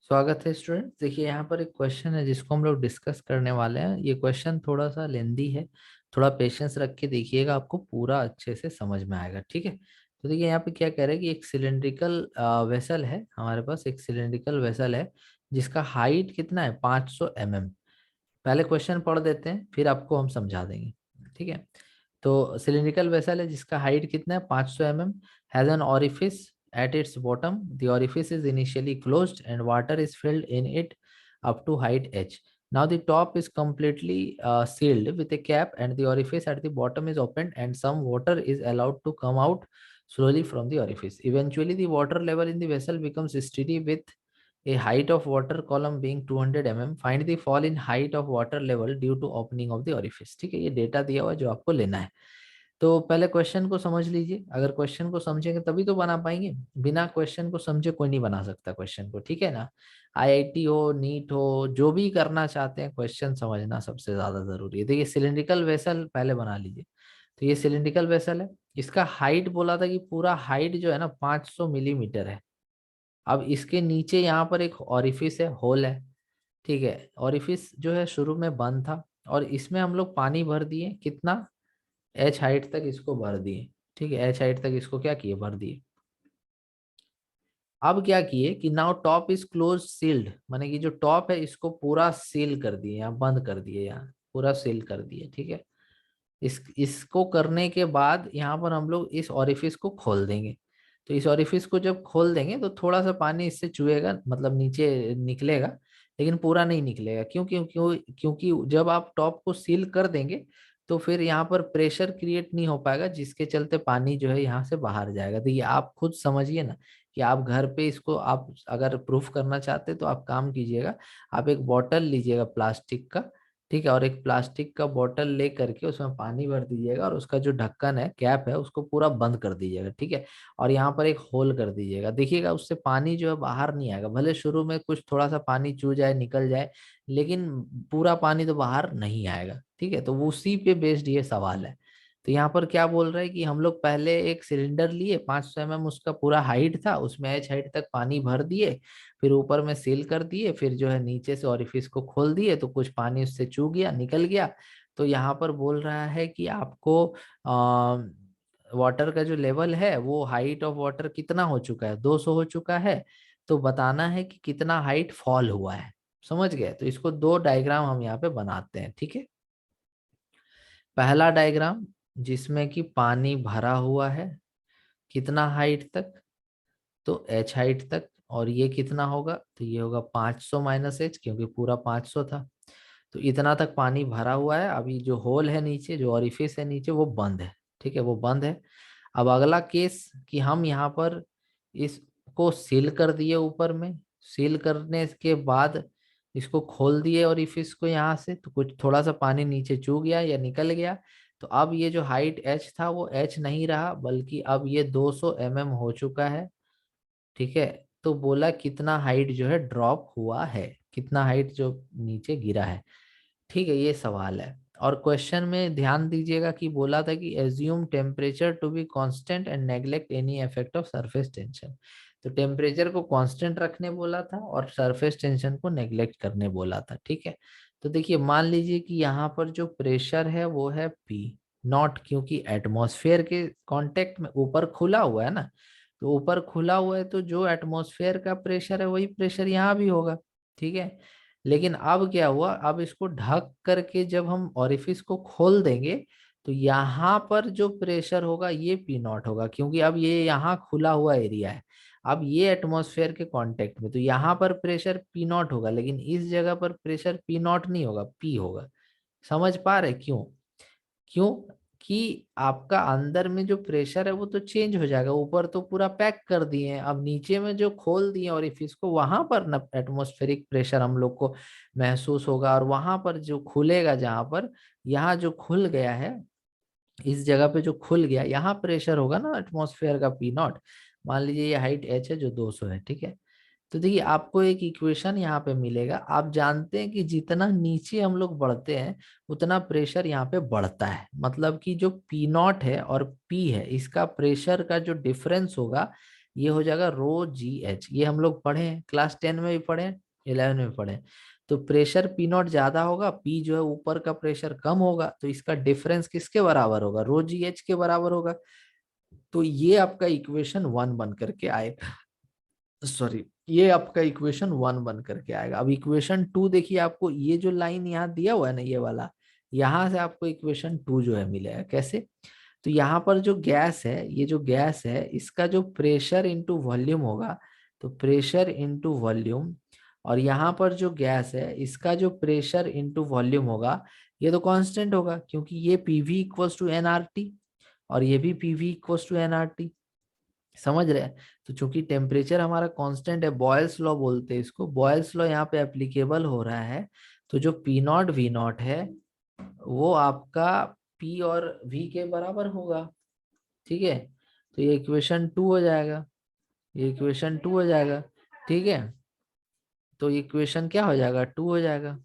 स्वागत है स्टूडेंट। देखिए यहाँ पर एक क्वेश्चन है जिसको हम लोग डिस्कस करने वाले हैं। ये क्वेश्चन थोड़ा सा लेंदी है, थोड़ा पेशेंस रख के देखिएगा, आपको पूरा अच्छे से समझ में आएगा। ठीक है, तो देखिए यहाँ पे क्या कह रहे हैं कि एक सिलेंड्रिकल वेसल है, हमारे पास एक सिलेंड्रिकल वेसल है जिसका हाइट कितना है 500 mm। पहले क्वेश्चन पढ़ देते हैं फिर आपको हम समझा देंगे। ठीक है, तो सिलिंड्रिकल वेसल है जिसका हाइट कितना है 500 mm, has an orifice at its bottom. The orifice is initially closed and water is filled in it up to height h. Now the top is completely sealed with a cap and the orifice at the bottom is opened and some water is allowed to come out slowly from the orifice. Eventually the water level in the vessel becomes steady with a height of water column being 200 mm. Find the fall in height of water level due to opening of the orifice. ठीक है, ये data दिया हुआ है जो आपको लेना है। तो पहले क्वेश्चन को समझ लीजिए, अगर क्वेश्चन को समझेंगे तभी तो बना पाएंगे, बिना क्वेश्चन को समझे कोई नहीं बना सकता क्वेश्चन को। ठीक है ना, आईआईटी हो, नीट हो, जो भी करना चाहते हैं, क्वेश्चन समझना सबसे ज्यादा जरूरी है। देखिए सिलिंड्रिकल वेसल पहले बना लीजिए। तो ये सिलिंड्रिकल वेसल है, इसका हाइट बोला था कि पूरा हाइट जो है ना 500 मिलीमीटर है। अब इसके नीचे यहाँ पर एक ऑरिफिस है, होल है। ठीक है, ऑरिफिस जो है शुरू में बंद था और इसमें हम लोग पानी भर दिए, कितना, एच हाइट तक इसको भर दिए। ठीक है, एच हाइट तक इसको क्या किए, भर दिए। अब क्या किए कि now top is close sealed, माने कि जो टॉप है इसको पूरा सील कर दिए, यहाँ बंद कर दिए, यहाँ पूरा सील कर दिए। ठीक है, इसको करने के बाद यहाँ पर हम लोग इस ऑरिफिस को खोल देंगे। तो इस ऑरिफिस को जब खोल देंगे तो थोड़ा सा पानी इससे चुएगा, मतलब नीचे निकलेगा, लेकिन पूरा नहीं निकलेगा। क्यों क्यों क्यों क्योंकि जब आप टॉप को सील कर देंगे तो फिर यहाँ पर प्रेशर क्रिएट नहीं हो पाएगा, जिसके चलते पानी जो है यहाँ से बाहर जाएगा। तो ये आप खुद समझिए ना कि आप घर पे इसको आप अगर प्रूफ करना चाहते तो आप काम कीजिएगा, आप एक बॉटल लीजिएगा प्लास्टिक का। ठीक है, और एक प्लास्टिक का बोतल ले करके उसमें पानी भर दीजिएगा और उसका जो ढक्कन है, कैप है, उसको पूरा बंद कर दीजिएगा। ठीक है, और यहाँ पर एक होल कर दीजिएगा। देखिएगा उससे पानी जो है बाहर नहीं आएगा, भले शुरू में कुछ थोड़ा सा पानी चू जाए, निकल जाए, लेकिन पूरा पानी तो बाहर नहीं आएगा। ठीक है, तो वो उसी पे बेस्ड ये सवाल है। तो यहाँ पर क्या बोल रहा है कि हम लोग पहले एक सिलेंडर लिए, 500 mm उसका पूरा हाइट था, उसमें एच हाइट तक पानी भर दिए, फिर ऊपर में सील कर दिए, फिर जो है नीचे से ऑरिफिस को खोल दिए तो कुछ पानी उससे चू गया, निकल गया। तो यहाँ पर बोल रहा है कि आपको वाटर का जो लेवल है वो हाइट ऑफ वाटर कितना हो चुका है, 200 हो चुका है। तो बताना है कि कितना हाइट फॉल हुआ है। समझ गए? तो इसको दो डायग्राम हम यहाँ पे बनाते हैं। ठीक है, पहला डायग्राम जिसमें कि पानी भरा हुआ है, कितना हाइट तक, तो एच हाइट तक, और ये कितना होगा, तो ये होगा 500 माइनस एच, क्योंकि पूरा 500 था। तो इतना तक पानी भरा हुआ है। अभी जो होल है नीचे, जो ऑरिफिस है नीचे, वो बंद है। ठीक है, वो बंद है। अब अगला केस कि हम यहाँ पर इसको सील कर दिए, ऊपर में सील करने के बाद इसको खोल दिए ऑरिफिस को यहाँ से, तो कुछ थोड़ा सा पानी नीचे चू गया या निकल गया। तो अब ये जो हाइट एच था वो एच नहीं रहा, बल्कि अब ये 200 mm हो चुका है। ठीक है, तो बोला कितना हाइट जो है ड्रॉप हुआ है, कितना हाइट जो नीचे गिरा है। ठीक है, ये सवाल है। और क्वेश्चन में ध्यान दीजिएगा कि बोला था कि assume temperature to be constant and neglect any effect of surface tension. तो टेम्परेचर को कांस्टेंट रखने बोला था और सरफेस टेंशन को नेग्लेक्ट करने बोला था। ठीक है, तो देखिए मान लीजिए कि यहाँ पर जो प्रेशर है वो है पी नॉट, क्योंकि एटमॉस्फेयर के कांटेक्ट में ऊपर खुला हुआ है ना, तो ऊपर खुला हुआ है तो जो एटमॉस्फेयर का प्रेशर है वही प्रेशर यहाँ भी होगा। ठीक है, लेकिन अब क्या हुआ, अब इसको ढक करके जब हम ऑरिफिस को खोल देंगे तो यहाँ पर जो प्रेशर होगा ये पी नॉट होगा, क्योंकि अब ये यहाँ खुला हुआ एरिया है। अब ये एटमॉस्फेयर के कांटेक्ट में, तो यहाँ पर प्रेशर पी नॉट होगा, लेकिन इस जगह पर प्रेशर पी नॉट नहीं होगा, पी होगा। समझ पा रहे क्यों? क्यों कि आपका अंदर में जो प्रेशर है वो तो चेंज हो जाएगा, ऊपर तो पूरा पैक कर दिए हैं, अब नीचे में जो खोल दिए और इस को वहां पर ना एटमॉस्फेरिक प्रेशर हम लोग को महसूस होगा, और वहां पर जो खुलेगा, जहां पर यहाँ जो खुल गया है, इस जगह पे जो खुल गया यहाँ प्रेशर होगा ना एटमॉस्फेयर का पी नॉट। मान लीजिए ये हाइट एच है जो 200 है। ठीक है, तो देखिए आपको एक इक्वेशन यहाँ पे मिलेगा। आप जानते हैं कि जितना नीचे हम लोग बढ़ते हैं उतना प्रेशर यहाँ पे बढ़ता है, मतलब कि जो पी नॉट है और पी है, इसका प्रेशर का जो डिफरेंस होगा ये हो जाएगा रो जी एच। ये हम लोग पढ़े हैं, क्लास 10 में भी पढ़े हैं, 11 में भी पढ़े हैं। तो प्रेशर पी नॉट ज्यादा होगा, पी जो है ऊपर का प्रेशर कम होगा, तो इसका डिफरेंस किसके बराबर होगा, रो जी एच के बराबर होगा। तो ये आपका इक्वेशन 1 बन करके आएगा, सॉरी, ये आपका इक्वेशन 1 बन करके आएगा। अब इक्वेशन 2 देखिए, आपको ये जो लाइन यहाँ दिया हुआ है ना, ये वाला, यहाँ से आपको इक्वेशन 2 जो है मिलेगा कैसे। तो यहाँ पर जो गैस है, ये जो गैस है, इसका जो प्रेशर इंटू वॉल्यूम होगा, तो प्रेशर इंटू वॉल्यूम, और यहाँ पर जो गैस है इसका जो प्रेशर इंटू वॉल्यूम होगा, ये तो कांस्टेंट होगा क्योंकि ये पीवी इक्वल्स टू एनआरटी और ये भी पीवी इक्वल्स टू एनआरटी। समझ रहे हैं। तो चूंकि टेम्परेचर हमारा कांस्टेंट है, बॉयल्स लॉ बोलते हैं इसको, बॉयल्स लॉ यहाँ पे एप्लीकेबल हो रहा है। तो जो पी नॉट वी नॉट है वो आपका पी और वी के बराबर होगा। ठीक है, तो ये इक्वेशन 2 हो जाएगा, ये इक्वेशन 2 हो जाएगा। ठीक है, तो इक्वेशन क्या हो जाएगा, 2 हो जाएगा।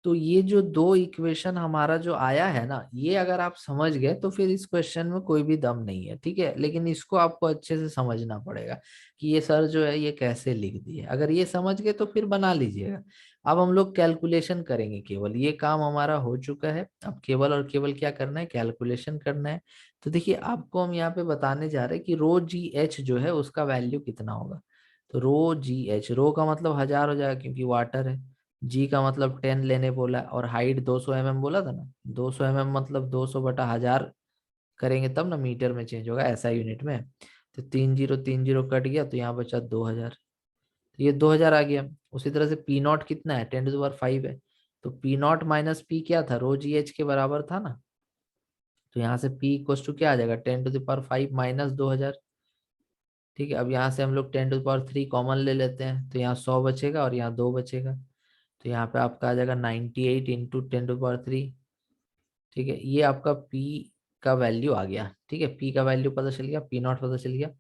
तो ये जो दो इक्वेशन हमारा जो आया है ना, ये अगर आप समझ गए तो फिर इस क्वेश्चन में कोई भी दम नहीं है। ठीक है, लेकिन इसको आपको अच्छे से समझना पड़ेगा कि ये सर जो है ये कैसे लिख दिए। अगर ये समझ गए तो फिर बना लीजिएगा। अब हम लोग कैलकुलेशन करेंगे, केवल ये काम हमारा हो चुका है। अब केवल और केवल क्या करना है, कैलकुलेशन करना है। तो देखिए, आपको हम यहाँ पे बताने जा रहे हैं कि रो जी एच जो है उसका वैल्यू कितना होगा। तो रो जी एच, रो का मतलब 1000 हो जाएगा क्योंकि वाटर है, जी का मतलब 10 लेने बोला, और हाइट 200 mm बोला था ना, 200 mm मतलब 200 बटा 1000 करेंगे तब ना मीटर में चेंज होगा, ऐसा यूनिट में। तो 3030 कट गया तो यहाँ बचा 2000, तो ये 2000 आ गया। उसी तरह से पी नॉट कितना है, 10⁵ है। तो पी नॉट माइनस पी क्या था, रो जी एच के बराबर था ना। तो यहाँ से पी इक्वल टू क्या आ जाएगा, 10⁵ माइनस 2000। ठीक है, अब यहाँ से हम लोग 10⁵ कॉमन ले लेते हैं, तो यहाँ 100 बचेगा और यहाँ 2 बचेगा। तो यहाँ पे आपका आ जाएगा 98 इंटू 10⁵। ठीक है, ये आपका P का वैल्यू आ गया। ठीक है, P का वैल्यू पता चल गया, P नॉट पता चल गया।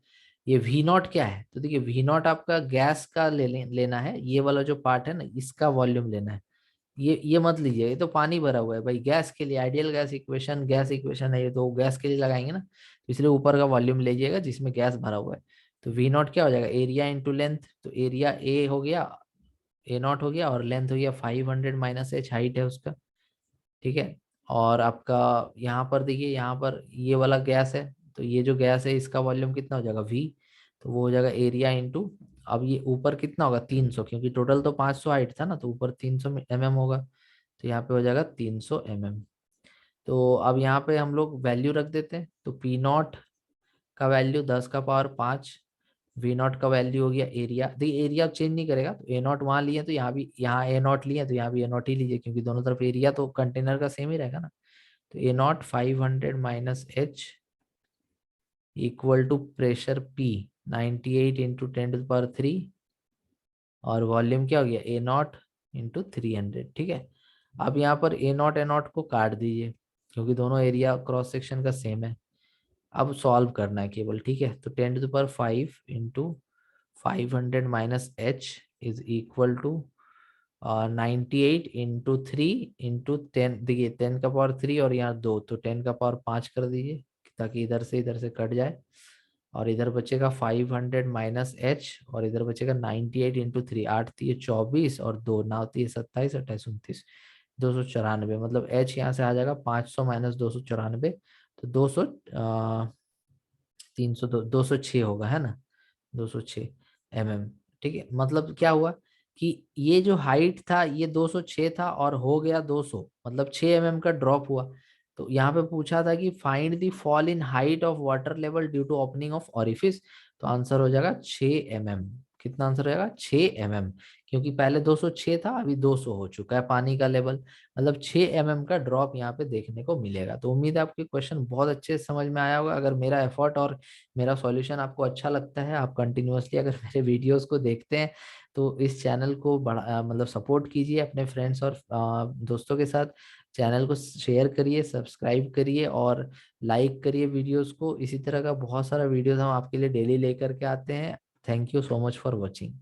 ये V नॉट क्या है, तो देखिए V नॉट आपका गैस का लेना है, ये वाला जो पार्ट है ना इसका वॉल्यूम लेना है। ये मत लीजिए, ये तो पानी भरा हुआ है भाई। गैस के लिए आइडियल गैस इक्वेशन है ये, तो गैस के लिए लगाएंगे ना, तो इसलिए ऊपर का वॉल्यूम लीजिएगा जिसमें गैस भरा हुआ है। तो वी नॉट क्या हो जाएगा, एरिया इंटू लेंथ, तो एरिया ए हो गया, ए नॉट हो गया, और लेंथ हो गया 500 माइनस एच, हाइट है उसका। ठीक है, और आपका यहाँ पर देखिए, यहाँ पर ये वाला गैस है, तो ये जो गैस है इसका वॉल्यूम कितना हो जाएगा, वी। तो वो हो जाएगा एरिया इंटू, अब ये ऊपर कितना होगा 300, क्योंकि टोटल तो 500 हाइट था ना, तो ऊपर 300 mm होगा। तो यहाँ पे हो जाएगा 300 mm। तो अब यहाँ पे हम लोग वैल्यू रख देते हैं, तो पी नॉट का वैल्यू 10⁵ वी नॉट का वैल्यू हो गया एरिया। देखिए एरिया चेंज नहीं करेगा, तो ए नॉट वहां लिए तो यहाँ भी, यहाँ ए नॉट लिए तो यहाँ भी ए नॉट ही लीजिए, क्योंकि दोनों तरफ एरिया तो कंटेनर का सेम ही रहेगा ना। तो A naught 500 minus H equal to pressure P 98 into 10⁵, और वॉल्यूम क्या हो गया ए नॉट इंटू 300। ठीक है, अब यहाँ पर ए नॉट को काट दीजिए क्योंकि दोनों एरिया क्रॉस सेक्शन का सेम है। अब सॉल्व करना है केवल। ठीक है, तो 10⁵ into 500 minus H is equal to 98 into 3 into 10, देखिए 10⁵ और यहाँ 2, तो 10⁵ कर दीजिए ताकि इधर से कट जाए, और इधर बचेगा 500 माइनस एच, और इधर बचेगा 98 इंटू 3, 8×3 = 24 और 2 9×3 27 28 29 294, मतलब एच यहाँ से आ जाएगा 500 माइनस 294, तो 200 300 206 होगा, है ना, 206 mm। ठीक है, मतलब क्या हुआ कि ये जो हाइट था ये 206 था और हो गया 200, मतलब 6 mm का ड्रॉप हुआ। तो यहाँ पे पूछा था कि find the fall in height of water level due to opening of orifice, तो आंसर हो जाएगा 6 mm। कितना आंसर हो जाएगा, 6 mm, क्योंकि पहले 206 था, अभी 200 हो चुका है पानी का लेवल, मतलब 6 mm का ड्रॉप यहाँ पे देखने को मिलेगा। तो उम्मीद है आपके क्वेश्चन बहुत अच्छे से समझ में आया होगा। अगर मेरा एफर्ट और मेरा सॉल्यूशन आपको अच्छा लगता है, आप कंटिन्यूअसली अगर मेरे वीडियोस को देखते हैं, तो इस चैनल को बड़ा मतलब सपोर्ट कीजिए अपने फ्रेंड्स और दोस्तों के साथ। चैनल को शेयर करिए, सब्सक्राइब करिए और लाइक करिए वीडियोस को। इसी तरह का बहुत सारा वीडियोस हम आपके लिए डेली लेकर के आते हैं। Thank you so much for watching.